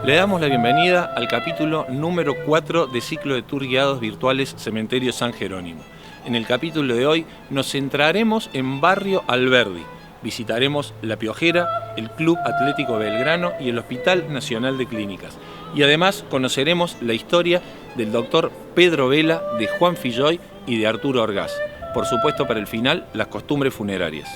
Le damos la bienvenida al capítulo número 4 de ciclo de tour guiados virtuales Cementerio San Jerónimo. En el capítulo de hoy nos centraremos en Barrio Alberdi. Visitaremos La Piojera, el Club Atlético Belgrano y el Hospital Nacional de Clínicas. Y además conoceremos la historia del doctor Pedro Vela, de Juan Filloy y de Arturo Orgaz. Por supuesto, para el final, las costumbres funerarias.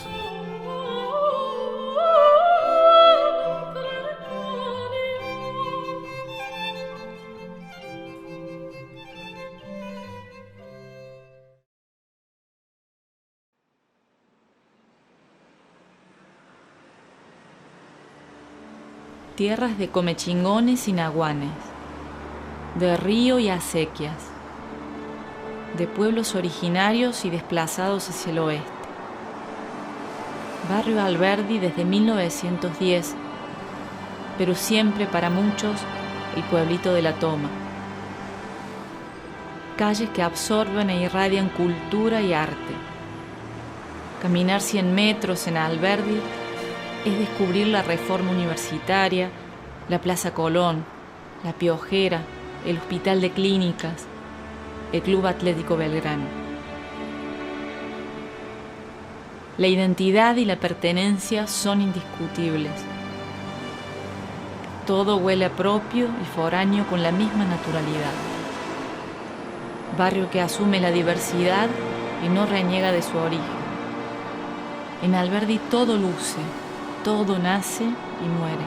Tierras de comechingones y naguanes, de río y acequias, de pueblos originarios y desplazados hacia el oeste. Barrio Alberdi desde 1910, pero siempre para muchos el pueblito de la Toma. Calles que absorben e irradian cultura y arte. Caminar 100 metros en Alberdi es descubrir la Reforma Universitaria, la Plaza Colón, la Piojera, el Hospital de Clínicas, el Club Atlético Belgrano. La identidad y la pertenencia son indiscutibles. Todo huele a propio y foráneo con la misma naturalidad. Barrio que asume la diversidad y no reniega de su origen. En Alberdi todo luce, todo nace y muere.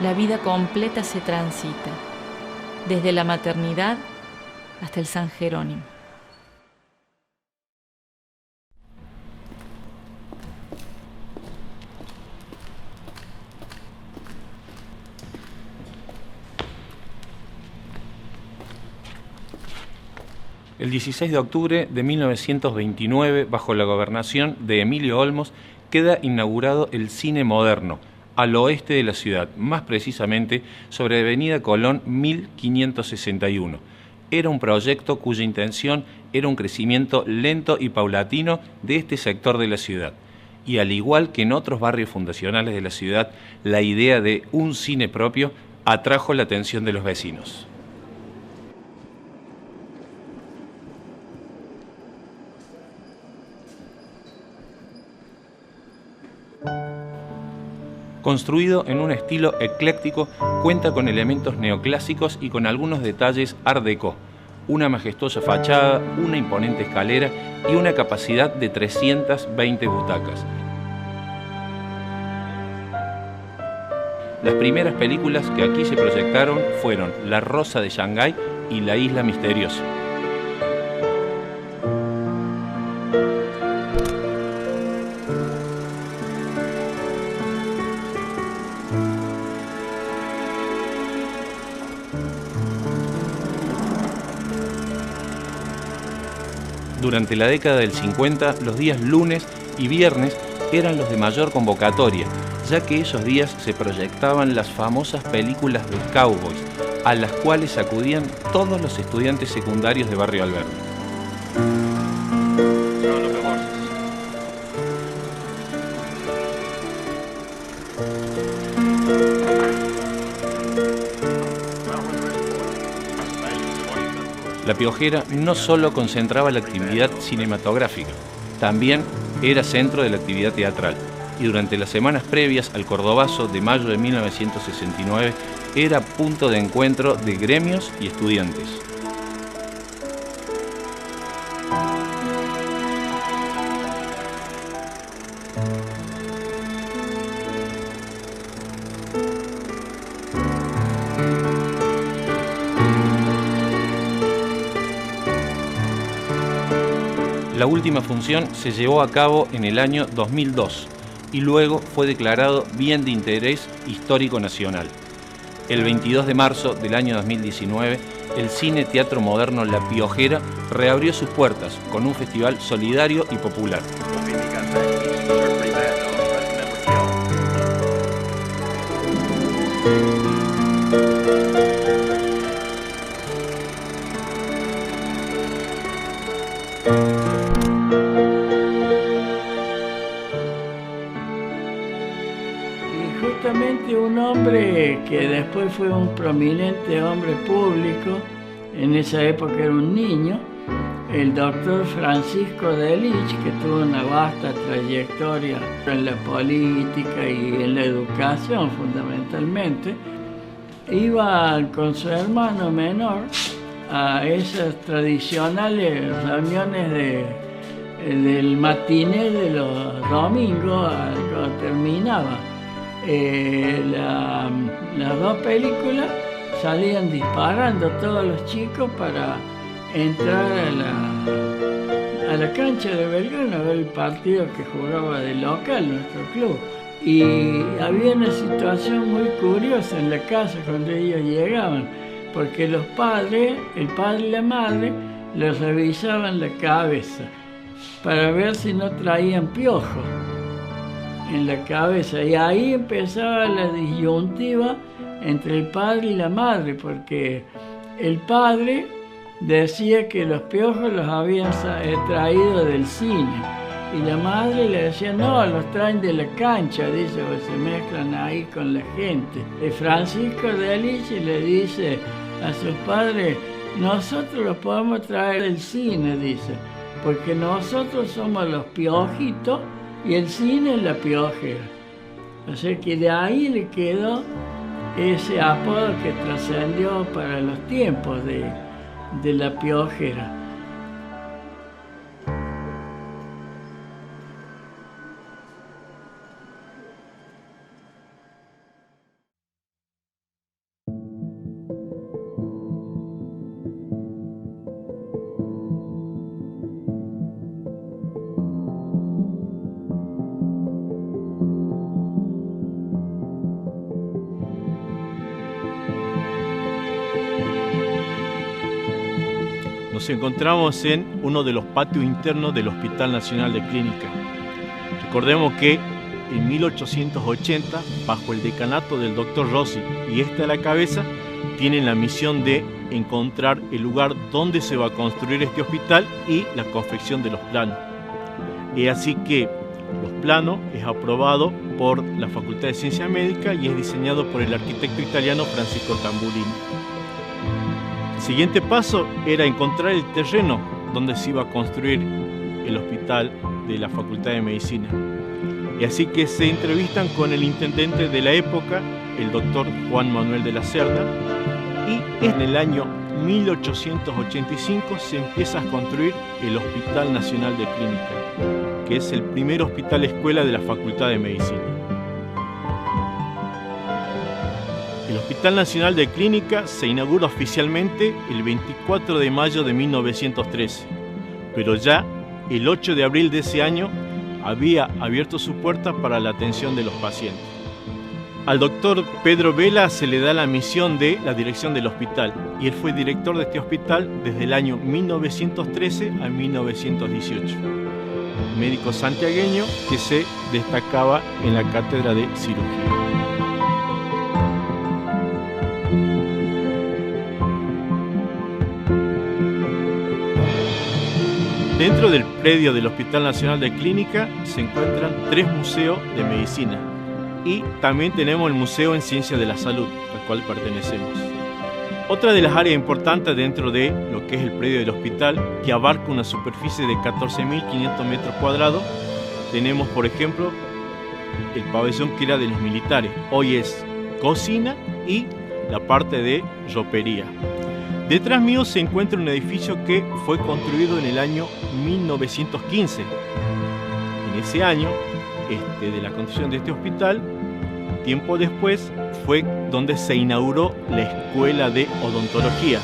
La vida completa se transita, desde la maternidad hasta el San Jerónimo. El 16 de octubre de 1929, bajo la gobernación de Emilio Olmos, queda inaugurado el Cine Moderno, al oeste de la ciudad, más precisamente sobre Avenida Colón 1561. Era un proyecto cuya intención era un crecimiento lento y paulatino de este sector de la ciudad. Y al igual que en otros barrios fundacionales de la ciudad, la idea de un cine propio atrajo la atención de los vecinos. Construido en un estilo ecléctico, cuenta con elementos neoclásicos y con algunos detalles art déco, una majestuosa fachada, una imponente escalera y una capacidad de 320 butacas. Las primeras películas que aquí se proyectaron fueron La Rosa de Shanghái y La Isla Misteriosa. Durante la década del 50, los días lunes y viernes eran los de mayor convocatoria, ya que esos días se proyectaban las famosas películas de cowboys, a las cuales acudían todos los estudiantes secundarios de Barrio Alberdi. La Piojera no solo concentraba la actividad cinematográfica, también era centro de la actividad teatral, y durante las semanas previas al Cordobazo de mayo de 1969 era punto de encuentro de gremios y estudiantes. La última función se llevó a cabo en el año 2002 y luego fue declarado Bien de Interés Histórico Nacional. El 22 de marzo del año 2019, el Cine Teatro Moderno La Piojera reabrió sus puertas con un festival solidario y popular. justamente un hombre que después fue un prominente hombre público, en esa época era un niño, el doctor Francisco Delitzsch, que tuvo una vasta trayectoria en la política y en la educación fundamentalmente, iba con su hermano menor a esas tradicionales reuniones del matiné de los domingos, cuando terminaba las dos películas, salían disparando todos los chicos para entrar a la cancha de Belgrano a ver el partido que jugaba de local nuestro club. Y había una situación muy curiosa en la casa cuando ellos llegaban, porque los padres, el padre y la madre, les revisaban la cabeza para ver si no traían piojos en la cabeza. Y ahí empezaba la disyuntiva entre el padre y la madre, porque el padre decía que los piojos los habían traído del cine, y la madre le decía, no, los traen de la cancha, dice, pues se mezclan ahí con la gente. Y Francisco Delitzsch le dice a sus padres, nosotros los podemos traer del cine, dice, porque nosotros somos los piojitos y el cine es la piojera. O sea que de ahí le quedó ese apodo que trascendió para los tiempos de la piojera. Nos encontramos en uno de los patios internos del Hospital Nacional de Clínica. Recordemos que en 1880, bajo el decanato del Dr. Rossi y a la cabeza, tienen la misión de encontrar el lugar donde se va a construir este hospital y la confección de los planos. Es así que los planos es aprobado por la Facultad de Ciencia Médica y es diseñado por el arquitecto italiano Francisco Tamburini. El siguiente paso era encontrar el terreno donde se iba a construir el hospital de la Facultad de Medicina. Y así que se entrevistan con el intendente de la época, el doctor Juan Manuel de la Cerda, y en el año 1885 se empieza a construir el Hospital Nacional de Clínica, que es el primer hospital escuela de la Facultad de Medicina. El Hospital Nacional de Clínica se inaugura oficialmente el 24 de mayo de 1913, pero ya el 8 de abril de ese año había abierto su puerta para la atención de los pacientes. Al doctor Pedro Vela se le da la misión de la dirección del hospital y él fue director de este hospital desde el año 1913 a 1918. Médico santiagueño que se destacaba en la cátedra de cirugía. Dentro del predio del Hospital Nacional de Clínica se encuentran 3 museos de medicina y también tenemos el Museo en Ciencias de la Salud, al cual pertenecemos. Otra de las áreas importantes dentro de lo que es el predio del hospital, que abarca una superficie de 14.500 metros cuadrados, tenemos, por ejemplo, el pabellón que era de los militares. Hoy es cocina y la parte de ropería. Detrás mío se encuentra un edificio que fue construido en el año 1915. En ese año, de la construcción de este hospital, tiempo después fue donde se inauguró la Escuela de Odontología.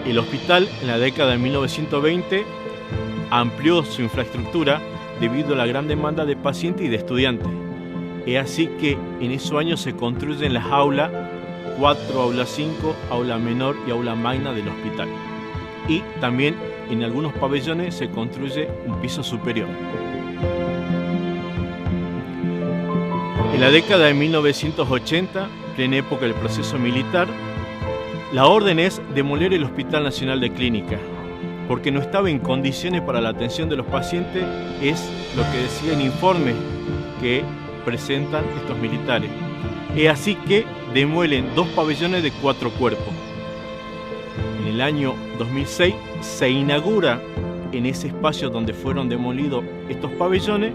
El hospital en la década de 1920 amplió su infraestructura debido a la gran demanda de pacientes y de estudiantes. Es así que en esos años se construyen las aulas 4, aula 5, aula menor y aula magna del hospital. Y también en algunos pabellones se construye un piso superior. En la década de 1980, plena época del proceso militar, la orden es demoler el Hospital Nacional de Clínica. porque no estaba en condiciones para la atención de los pacientes, es lo que decía el informe que presentan estos militares. Es así que demuelen 2 pabellones de 4 cuerpos. En el año 2006 se inaugura en ese espacio donde fueron demolidos estos pabellones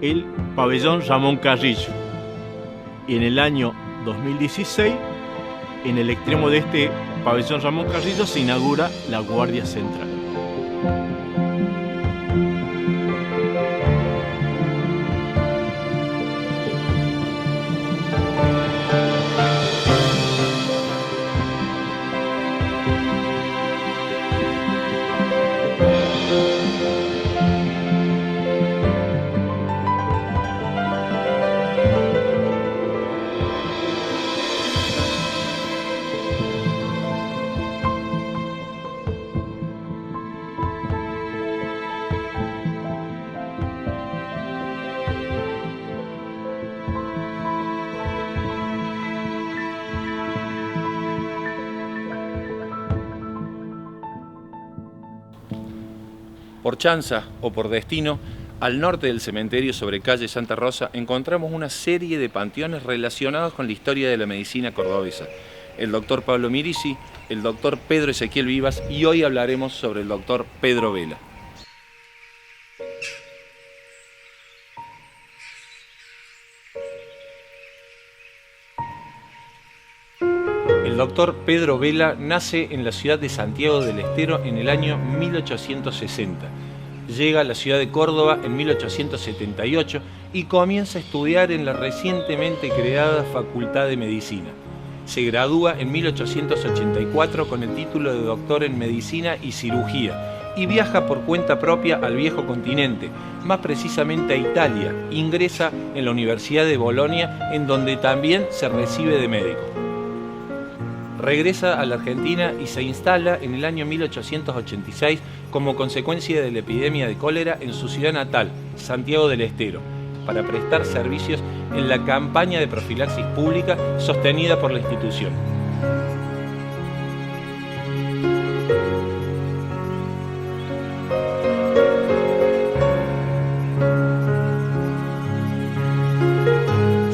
el pabellón Ramón Carrillo. Y en el año 2016, en el extremo de este pabellón Ramón Carrillo, se inaugura la Guardia Central. Por chanza o por destino, al norte del cementerio sobre calle Santa Rosa encontramos una serie de panteones relacionados con la historia de la medicina cordobesa. El doctor Pablo Mirici, el doctor Pedro Ezequiel Vivas y hoy hablaremos sobre el doctor Pedro Vela. El doctor Pedro Vela nace en la ciudad de Santiago del Estero en el año 1860. Llega a la ciudad de Córdoba en 1878 y comienza a estudiar en la recientemente creada Facultad de Medicina. Se gradúa en 1884 con el título de doctor en Medicina y Cirugía y viaja por cuenta propia al viejo continente, más precisamente a Italia. Ingresa en la Universidad de Bolonia, en donde también se recibe de médico. Regresa a la Argentina y se instala en el año 1886 como consecuencia de la epidemia de cólera en su ciudad natal, Santiago del Estero, para prestar servicios en la campaña de profilaxis pública sostenida por la institución.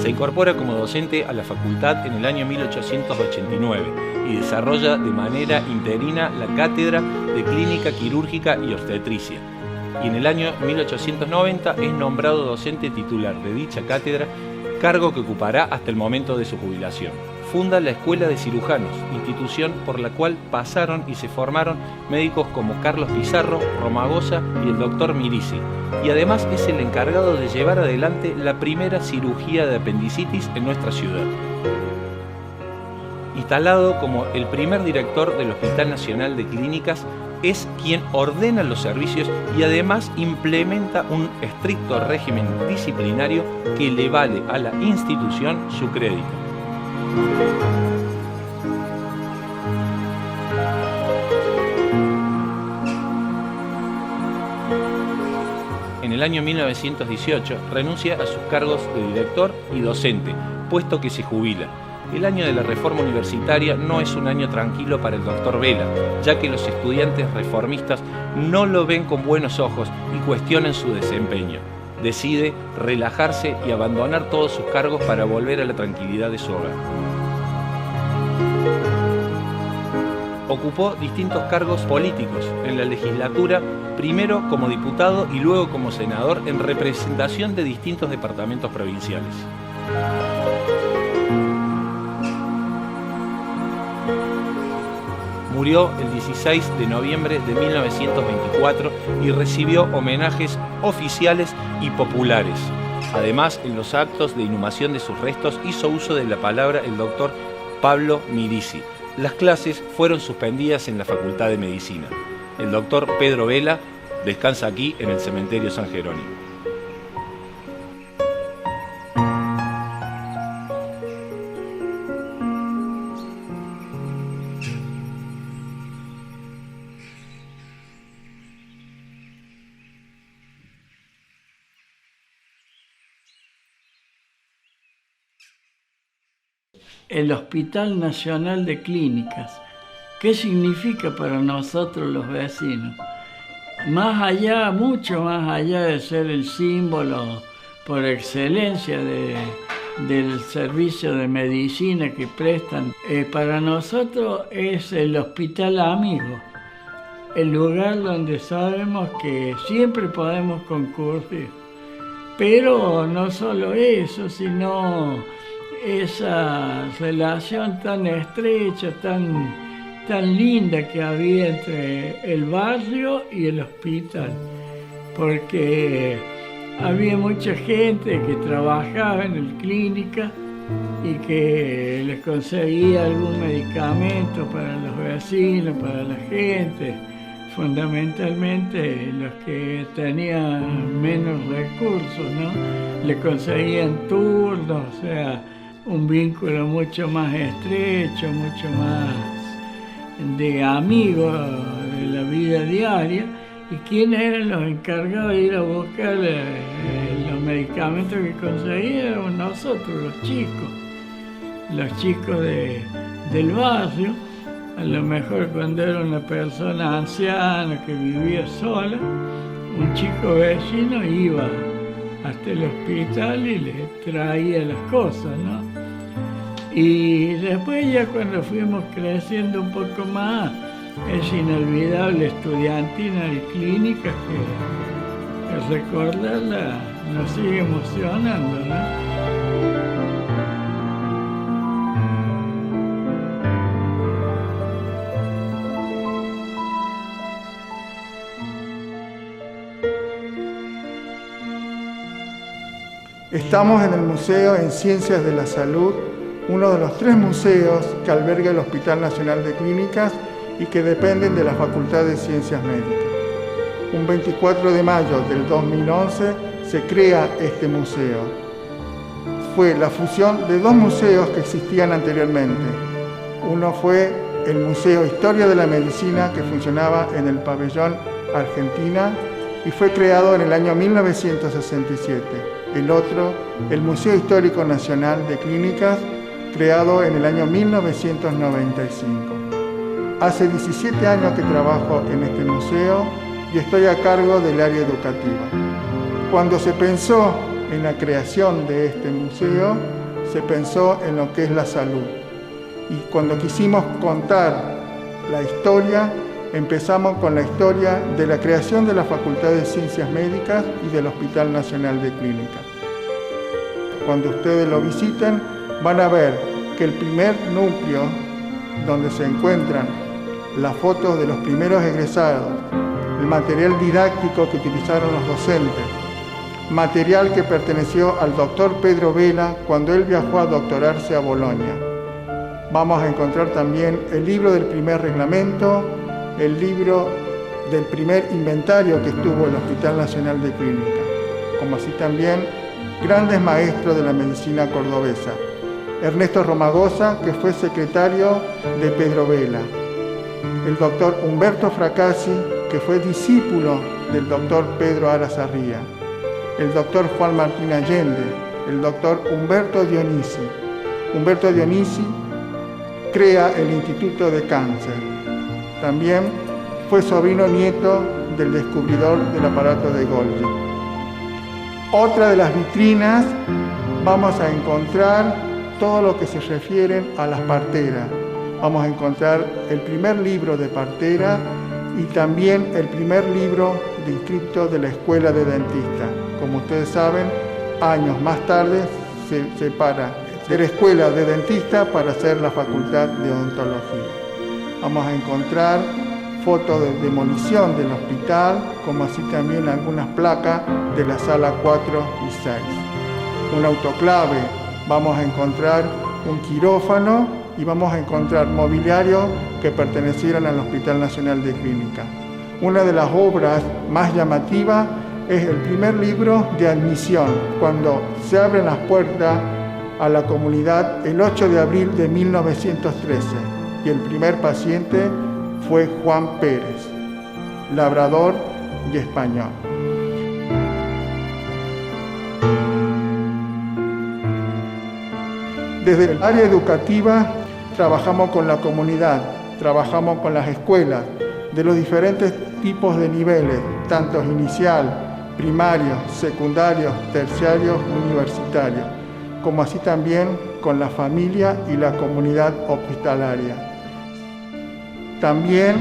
Se incorpora como docente a la facultad en el año 1889 y desarrolla de manera interina la cátedra de Clínica Quirúrgica y Obstetricia. Y en el año 1890 es nombrado docente titular de dicha cátedra, cargo que ocupará hasta el momento de su jubilación. Funda la Escuela de Cirujanos, institución por la cual pasaron y se formaron médicos como Carlos Pizarro, Romagosa y el doctor Mirici. Y además es el encargado de llevar adelante la primera cirugía de apendicitis en nuestra ciudad. Instalado como el primer director del Hospital Nacional de Clínicas, es quien ordena los servicios y además implementa un estricto régimen disciplinario que le vale a la institución su crédito. En el año 1918 renuncia a sus cargos de director y docente, puesto que se jubila. El año de la reforma universitaria no es un año tranquilo para el doctor Vela, ya que los estudiantes reformistas no lo ven con buenos ojos y cuestionan su desempeño. Decide relajarse y abandonar todos sus cargos para volver a la tranquilidad de su hogar. Ocupó distintos cargos políticos en la legislatura, primero como diputado y luego como senador en representación de distintos departamentos provinciales. Murió el 16 de noviembre de 1924 y recibió homenajes oficiales y populares. Además, en los actos de inhumación de sus restos hizo uso de la palabra el doctor Pablo Mirici. Las clases fueron suspendidas en la Facultad de Medicina. El doctor Pedro Vela descansa aquí en el cementerio San Jerónimo. El Hospital Nacional de Clínicas ¿Qué significa para nosotros los vecinos? Más allá, mucho más allá de ser el símbolo por excelencia del servicio de medicina que prestan, para nosotros es el hospital amigo, el lugar donde sabemos que siempre podemos concurrir. Pero no solo eso, sino esa relación tan estrecha, tan linda que había entre el barrio y el hospital, porque había mucha gente que trabajaba en la clínica y que les conseguía algún medicamento para los vecinos, para la gente, fundamentalmente los que tenían menos recursos, ¿no? Le conseguían turnos, o sea, un vínculo mucho más estrecho, mucho más de amigos de la vida diaria. ¿Y quiénes eran los encargados de ir a buscar los medicamentos que conseguían? Éramos nosotros, los chicos del barrio. A lo mejor cuando era una persona anciana que vivía sola, un chico vecino iba hasta el hospital y le traía las cosas, ¿no? Y después ya cuando fuimos creciendo un poco más, es inolvidable estudiantina y clínica que recordarla nos sigue emocionando, ¿no? Estamos en el Museo en Ciencias de la Salud, uno de los 3 museos que alberga el Hospital Nacional de Clínicas y que dependen de la Facultad de Ciencias Médicas. Un 24 de mayo del 2011 se crea este museo. Fue la fusión de 2 museos que existían anteriormente. Uno fue el Museo Historia de la Medicina, que funcionaba en el pabellón Argentina y fue creado en el año 1967. El otro, el Museo Histórico Nacional de Clínicas, creado en el año 1995. Hace 17 años que trabajo en este museo y estoy a cargo del área educativa. Cuando se pensó en la creación de este museo, se pensó en lo que es la salud. Y cuando quisimos contar la historia, empezamos con la historia de la creación de la Facultad de Ciencias Médicas y del Hospital Nacional de Clínicas. Cuando ustedes lo visiten, van a ver que el primer núcleo, donde se encuentran las fotos de los primeros egresados, el material didáctico que utilizaron los docentes, material que perteneció al doctor Pedro Vela cuando él viajó a doctorarse a Bolonia. Vamos a encontrar también el libro del primer reglamento, el libro del primer inventario que estuvo el Hospital Nacional de Clínica, como así también grandes maestros de la medicina cordobesa. Ernesto Romagosa, que fue secretario de Pedro Vela. El doctor Humberto Fracassi, que fue discípulo del doctor Pedro Arazarría. El doctor Juan Martín Allende. El doctor Humberto Dionisi. Humberto Dionisi crea el Instituto de Cáncer. También fue sobrino nieto del descubridor del aparato de Golgi. Otra de las vitrinas vamos a encontrar todo lo que se refiere a las parteras. Vamos a encontrar el primer libro de partera y también el primer libro de inscripto de la Escuela de Dentistas. Como ustedes saben, años más tarde se separa de la Escuela de Dentistas para hacer la Facultad de Odontología. Vamos a encontrar fotos de demolición del hospital, como así también algunas placas de la sala 4 y 6. Un autoclave, vamos a encontrar un quirófano y vamos a encontrar mobiliario que pertenecieron al Hospital Nacional de Clínica. Una de las obras más llamativas es el primer libro de admisión, cuando se abren las puertas a la comunidad el 8 de abril de 1913 y el primer paciente fue Juan Pérez, labrador y español. Desde el área educativa trabajamos con la comunidad trabajamos con las escuelas de los diferentes tipos de niveles, tanto inicial, primarios, secundarios, terciarios, universitarios, como así también con la familia y la comunidad hospitalaria. También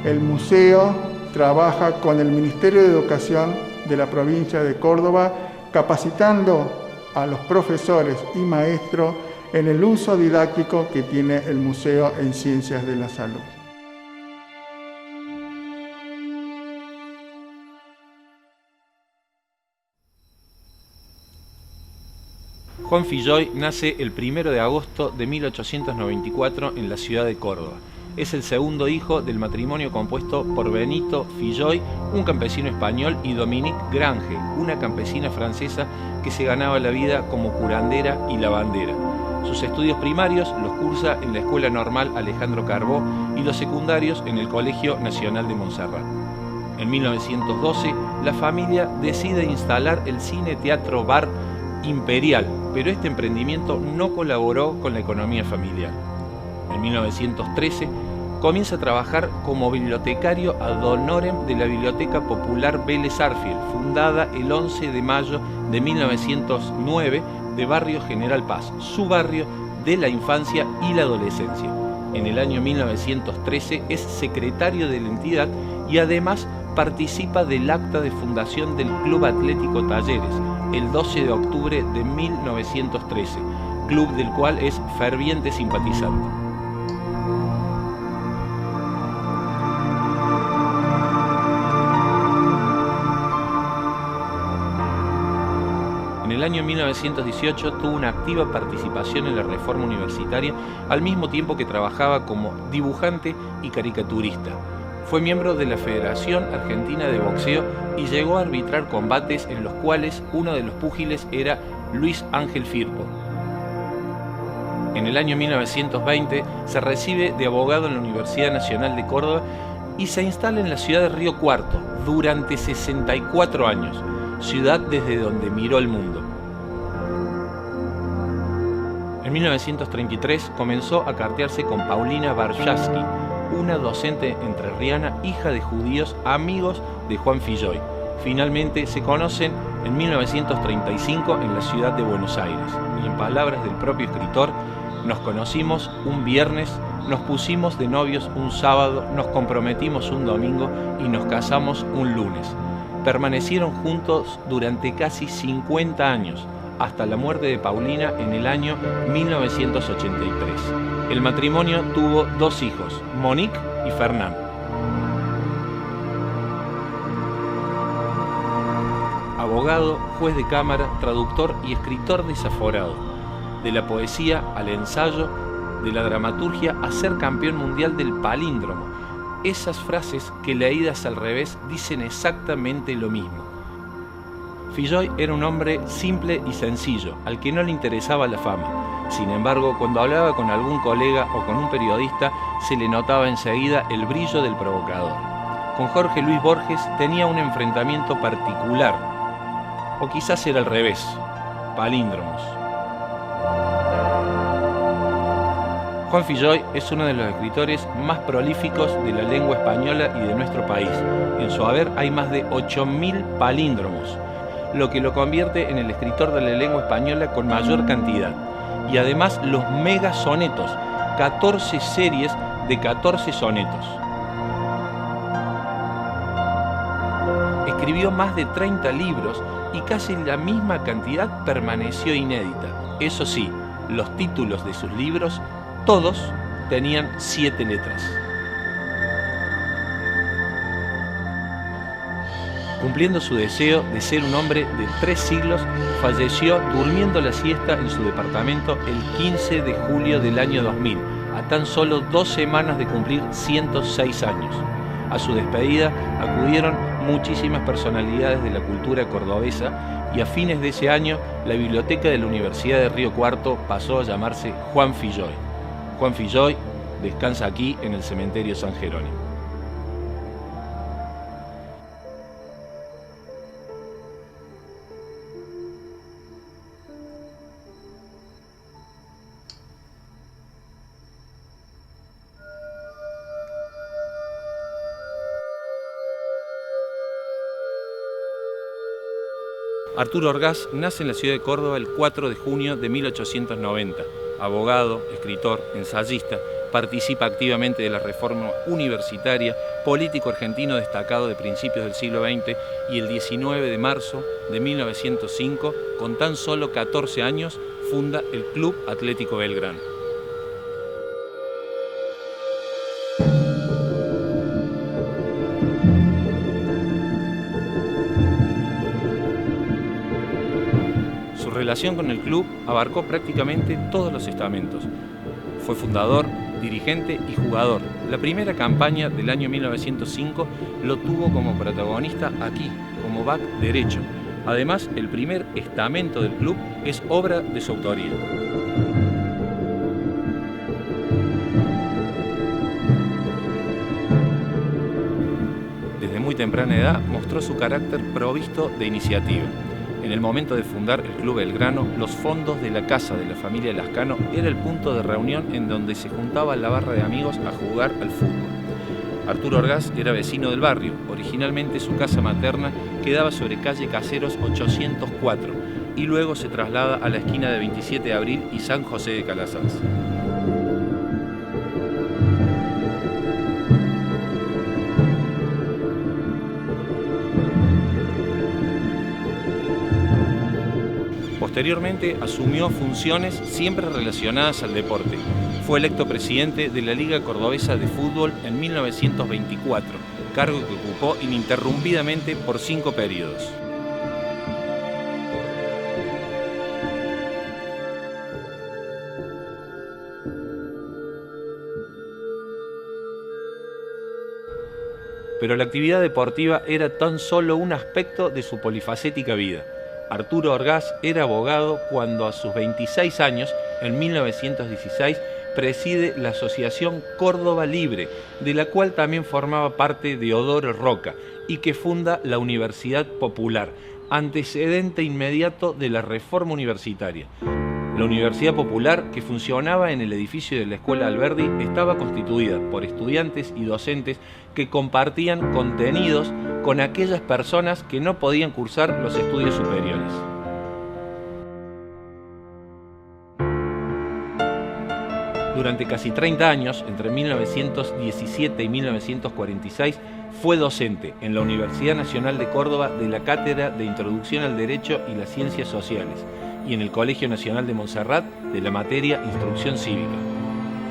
el museo trabaja con el Ministerio de Educación de la provincia de Córdoba, capacitando a los profesores y maestros en el uso didáctico que tiene el museo en ciencias de la salud. Juan Filloy nace el 1 de agosto de 1894 en la ciudad de Córdoba. Es el segundo hijo del matrimonio compuesto por Benito Filloy, un campesino español, y Dominique Grange, una campesina francesa que se ganaba la vida como curandera y lavandera. Sus estudios primarios los cursa en la Escuela Normal Alejandro Carbó y los secundarios en el Colegio Nacional de Montserrat. En 1912, la familia decide instalar el Cine Teatro Bar Imperial, pero este emprendimiento no colaboró con la economía familiar. En 1913 comienza a trabajar como bibliotecario ad honorem de la Biblioteca Popular Vélez Arfiel, fundada el 11 de mayo de 1909 de Barrio General Paz, su barrio de la infancia y la adolescencia. En el año 1913 es secretario de la entidad y además participa del acta de fundación del Club Atlético Talleres, el 12 de octubre de 1913, club del cual es ferviente simpatizante. En el año 1918 tuvo una activa participación en la reforma universitaria, al mismo tiempo que trabajaba como dibujante y caricaturista. Fue miembro de la Federación Argentina de Boxeo y llegó a arbitrar combates en los cuales uno de los púgiles era Luis Ángel Firpo. En el año 1920 se recibe de abogado en la Universidad Nacional de Córdoba y se instala en la ciudad de Río Cuarto durante 64 años, ciudad desde donde miró el mundo. En 1933 comenzó a cartearse con Paulina Barjasky, una docente entrerriana, hija de judíos, amigos de Juan Filloy. Finalmente se conocen en 1935 en la ciudad de Buenos Aires. Y en palabras del propio escritor, nos conocimos un viernes, nos pusimos de novios un sábado, nos comprometimos un domingo y nos casamos un lunes. Permanecieron juntos durante casi 50 años, hasta la muerte de Paulina en el año 1983. El matrimonio tuvo 2 hijos, Monique y Fernán. Abogado, juez de cámara, traductor y escritor desaforado. De la poesía al ensayo, de la dramaturgia a ser campeón mundial del palíndromo. Esas frases que leídas al revés dicen exactamente lo mismo. Filloy era un hombre simple y sencillo, al que no le interesaba la fama. Sin embargo, cuando hablaba con algún colega o con un periodista, se le notaba enseguida el brillo del provocador. Con Jorge Luis Borges tenía un enfrentamiento particular, o quizás era al revés, palíndromos. Juan Filloy es uno de los escritores más prolíficos de la lengua española y de nuestro país. En su haber hay más de 8.000 palíndromos, lo que lo convierte en el escritor de la lengua española con mayor cantidad. Y además los megasonetos, 14 series de 14 sonetos. Escribió más de 30 libros y casi la misma cantidad permaneció inédita. Eso sí, los títulos de sus libros, todos tenían 7 letras. Cumpliendo su deseo de ser un hombre de 3 siglos, falleció durmiendo la siesta en su departamento el 15 de julio del año 2000, a tan solo 2 semanas de cumplir 106 años. A su despedida acudieron muchísimas personalidades de la cultura cordobesa y a fines de ese año la biblioteca de la Universidad de Río Cuarto pasó a llamarse Juan Filloy. Juan Filloy descansa aquí en el cementerio San Jerónimo. Arturo Orgaz nace en la ciudad de Córdoba el 4 de junio de 1890. Abogado, escritor, ensayista, participa activamente de la reforma universitaria, político argentino destacado de principios del siglo XX, y el 19 de marzo de 1905, con tan solo 14 años, funda el Club Atlético Belgrano. Su relación con el club abarcó prácticamente todos los estamentos. Fue fundador, dirigente y jugador. La primera campaña del año 1905 lo tuvo como protagonista aquí, como back derecho. Además, el primer estamento del club es obra de su autoría. Desde muy temprana edad mostró su carácter provisto de iniciativa. En el momento de fundar el Club Belgrano, los fondos de la casa de la familia Lascano era el punto de reunión en donde se juntaba la barra de amigos a jugar al fútbol. Arturo Orgaz era vecino del barrio. Originalmente su casa materna quedaba sobre calle Caseros 804 y luego se traslada a la esquina de 27 de Abril y San José de Calasanz. Posteriormente asumió funciones siempre relacionadas al deporte. Fue electo presidente de la Liga Cordobesa de Fútbol en 1924, cargo que ocupó ininterrumpidamente por 5 periodos. Pero la actividad deportiva era tan solo un aspecto de su polifacética vida. Arturo Orgaz era abogado cuando a sus 26 años, en 1916, preside la Asociación Córdoba Libre, de la cual también formaba parte Deodoro Roca, y que funda la Universidad Popular, antecedente inmediato de la reforma universitaria. La Universidad Popular, que funcionaba en el edificio de la Escuela Alberdi, estaba constituida por estudiantes y docentes que compartían contenidos con aquellas personas que no podían cursar los estudios superiores. Durante casi 30 años, entre 1917 y 1946, fue docente en la Universidad Nacional de Córdoba de la Cátedra de Introducción al Derecho y las Ciencias Sociales y en el Colegio Nacional de Montserrat de la materia Instrucción Cívica.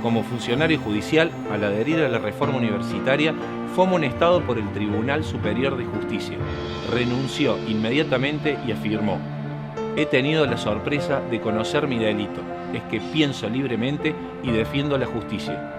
Como funcionario judicial, al adherir a la reforma universitaria, fue amonestado por el Tribunal Superior de Justicia. Renunció inmediatamente y afirmó: «He tenido la sorpresa de conocer mi delito, es que pienso libremente y defiendo la justicia».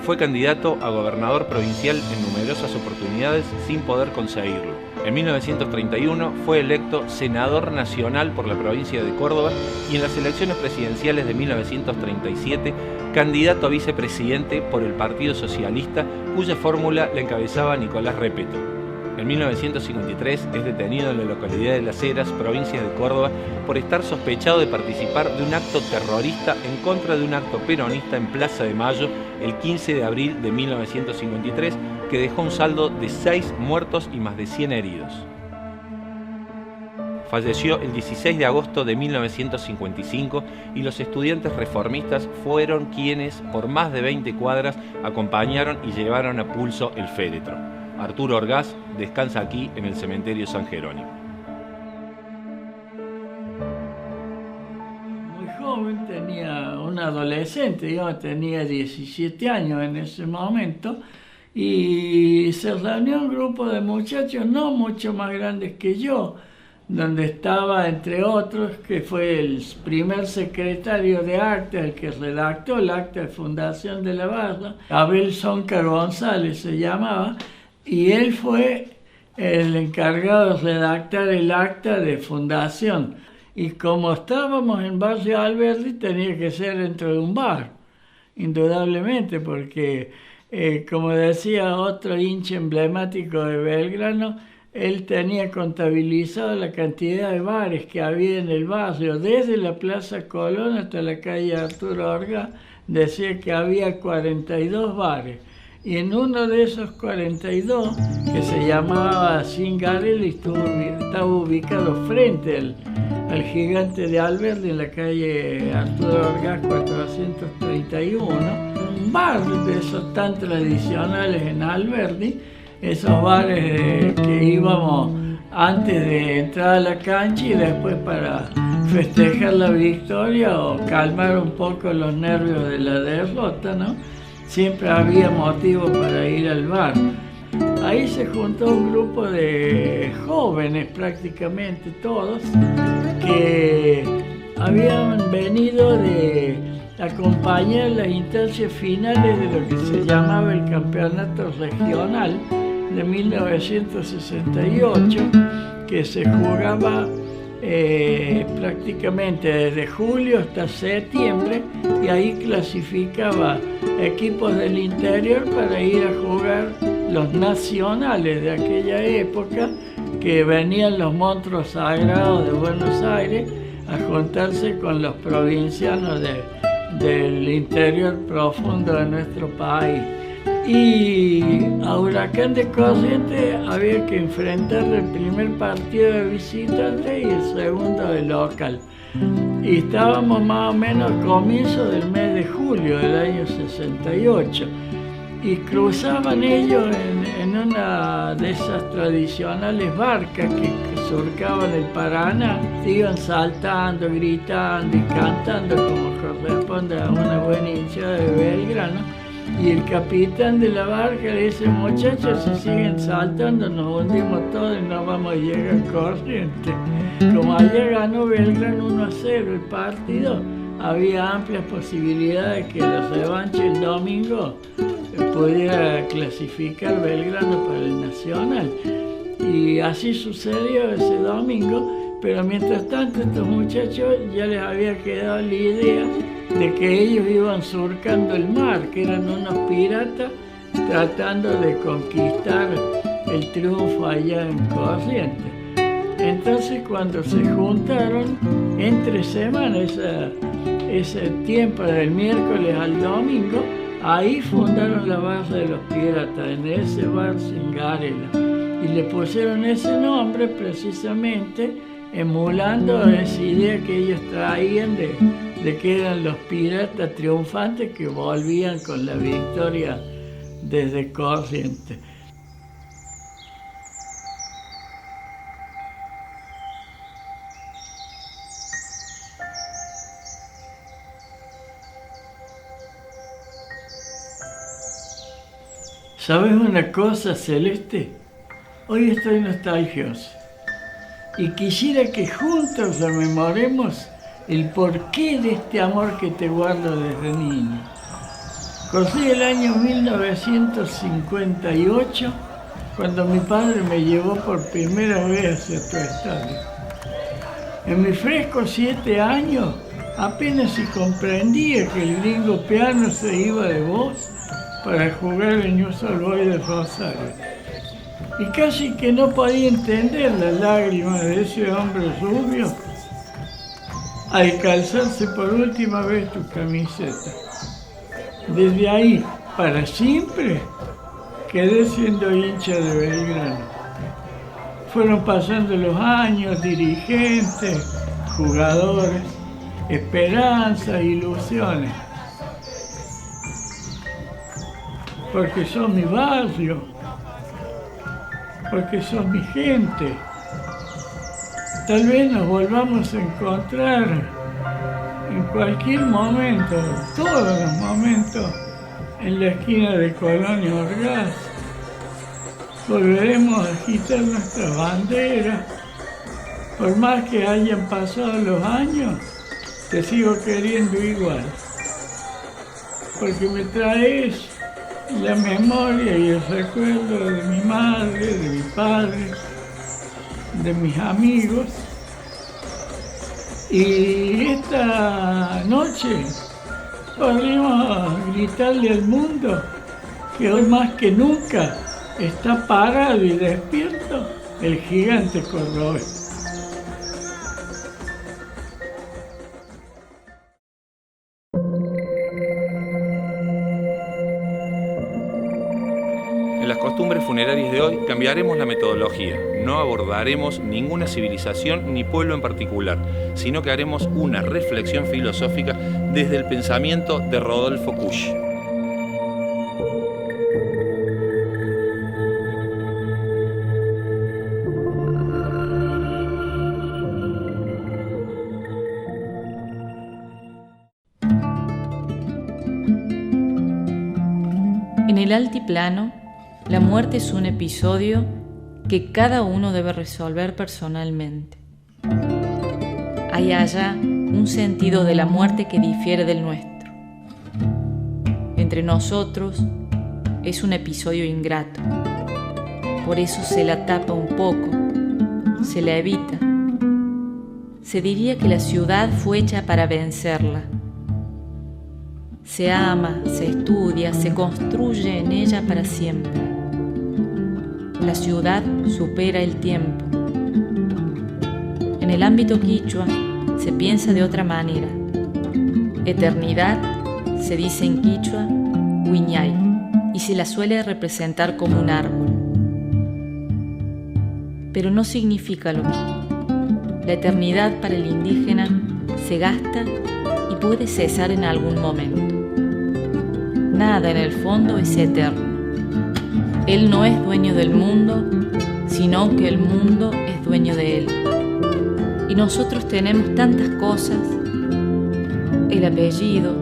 Fue candidato a gobernador provincial en numerosas oportunidades sin poder conseguirlo. En 1931 fue electo senador nacional por la provincia de Córdoba y en las elecciones presidenciales de 1937 candidato a vicepresidente por el Partido Socialista, cuya fórmula la encabezaba Nicolás Repetto. En 1953 es detenido en la localidad de Las Heras, provincia de Córdoba, por estar sospechado de participar de un acto terrorista en contra de un acto peronista en Plaza de Mayo el 15 de abril de 1953, que dejó un saldo de 6 muertos y más de 100 heridos. Falleció el 16 de agosto de 1955 y los estudiantes reformistas fueron quienes, por más de 20 cuadras, acompañaron y llevaron a pulso el féretro. Arturo Orgaz descansa aquí en el cementerio San Jerónimo. Muy joven, tenía un adolescente, digamos, tenía 17 años en ese momento, y se reunió un grupo de muchachos no mucho más grandes que yo, donde estaba, entre otros, que fue el primer secretario de acta, el que redactó el acta de fundación de la barra, Abel Zoncar González se llamaba, y él fue el encargado de redactar el acta de fundación. Y como estábamos en Barrio Alberdi, tenía que ser dentro de un bar, indudablemente, porque, como decía otro hincha emblemático de Belgrano, él tenía contabilizado la cantidad de bares que había en el barrio, desde la Plaza Colón hasta la calle Arturo Orgaz. Decía que había 42 bares. y en uno de esos 42, que se llamaba Cingarelli, estaba ubicado frente al Gigante de Alberdi, en la calle Arturo Orgaz 431, un bar de esos tan tradicionales en Alberdi, esos bares que íbamos antes de entrar a la cancha y después para festejar la victoria o calmar un poco los nervios de la derrota, ¿no? Siempre había motivo para ir al bar. Ahí se juntó un grupo de jóvenes, prácticamente todos, que habían venido de acompañar las instancias finales de lo que se llamaba el Campeonato Regional de 1968, que se jugaba prácticamente desde julio hasta septiembre, y ahí clasificaba equipos del interior para ir a jugar los nacionales de aquella época, que venían los monstruos sagrados de Buenos Aires a juntarse con los provincianos del interior profundo de nuestro país. Y a Huracán de Corrientes había que enfrentar el primer partido de visitante y el segundo de local. Y estábamos más o menos al comienzo del mes de julio del año 68. Y cruzaban ellos en una de esas tradicionales barcas que surcaban el Paraná. Iban saltando, gritando y cantando como corresponde a una buena hinchada de Belgrano. Y el capitán de la barca le dice: muchachos, si siguen saltando nos hundimos todos y no vamos a llegar a Corrientes. Como allá ganó Belgrano 1-0 el partido, había amplias posibilidades que la revancha el domingo pudiera clasificar Belgrano para el Nacional. Y así sucedió ese domingo, pero mientras tanto estos muchachos ya les había quedado la idea de que ellos iban surcando el mar, que eran unos piratas tratando de conquistar el triunfo allá en Corrientes. Entonces, cuando se juntaron entre semanas, ese tiempo del miércoles al domingo, ahí fundaron la base de los piratas, en ese bar Cingarelli, y le pusieron ese nombre precisamente emulando esa idea que ellos traían de que eran los piratas triunfantes que volvían con la victoria desde Corrientes. ¿Sabes una cosa, Celeste? Hoy estoy nostalgioso y quisiera que juntos rememoremos el porqué de este amor que te guardo desde niño. Corrí el año 1958, cuando mi padre me llevó por primera vez hacia tu estadio. En mis frescos 7 años, apenas si comprendía que el gringo Piano se iba de voz para jugar en News Old Boys de Rosario. Y casi que no podía entender las lágrimas de ese hombre rubio al calzarse por última vez tu camiseta. Desde ahí, para siempre, quedé siendo hincha de Belgrano. Fueron pasando los años, dirigentes, jugadores, esperanzas, ilusiones. Porque son mi barrio, porque son mi gente. Tal vez nos volvamos a encontrar en cualquier momento, todos los momentos, en la esquina de Colón y Orgaz. Volveremos a agitar nuestra bandera. Por más que hayan pasado los años, te sigo queriendo igual. Porque me traes la memoria y el recuerdo de mi madre, de mi padre, de mis amigos. Y esta noche podríamos gritarle al mundo que hoy más que nunca está parado y despierto el gigante cordobés. En las costumbres funerarias de hoy cambiaremos la metodología. No abordaremos ninguna civilización ni pueblo en particular, sino que haremos una reflexión filosófica desde el pensamiento de Rodolfo Kusch. En el altiplano, la muerte es un episodio que cada uno debe resolver personalmente. Hay allá un sentido de la muerte que difiere del nuestro. Entre nosotros es un episodio ingrato. Por eso se la tapa un poco, se la evita. Se diría que la ciudad fue hecha para vencerla. Se ama, se estudia, se construye en ella para siempre. La ciudad supera el tiempo. En el ámbito quichua se piensa de otra manera. Eternidad se dice en quichua huiñay y se la suele representar como un árbol. Pero no significa lo mismo. La eternidad para el indígena se gasta y puede cesar en algún momento. Nada en el fondo es eterno. Él no es dueño del mundo, sino que el mundo es dueño de él. Y nosotros tenemos tantas cosas: el apellido,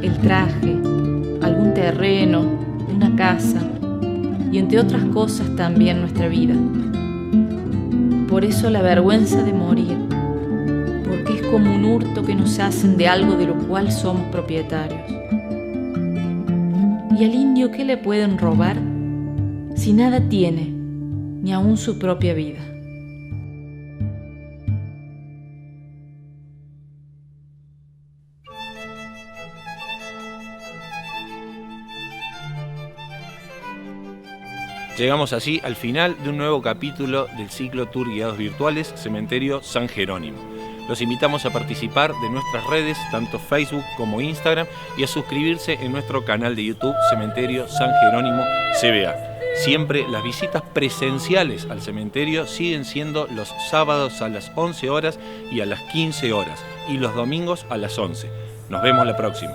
el traje, algún terreno, una casa y entre otras cosas también nuestra vida. Por eso la vergüenza de morir, porque es como un hurto que nos hacen de algo de lo cual somos propietarios. ¿Y al indio qué le pueden robar si nada tiene, ni aun su propia vida? Llegamos así al final de un nuevo capítulo del ciclo Tour Guiados Virtuales Cementerio San Jerónimo. Los invitamos a participar de nuestras redes, tanto Facebook como Instagram, y a suscribirse en nuestro canal de YouTube Cementerio San Jerónimo CBA. Siempre las visitas presenciales al cementerio siguen siendo los sábados a las 11 horas y a las 15 horas, y los domingos a las 11. Nos vemos la próxima.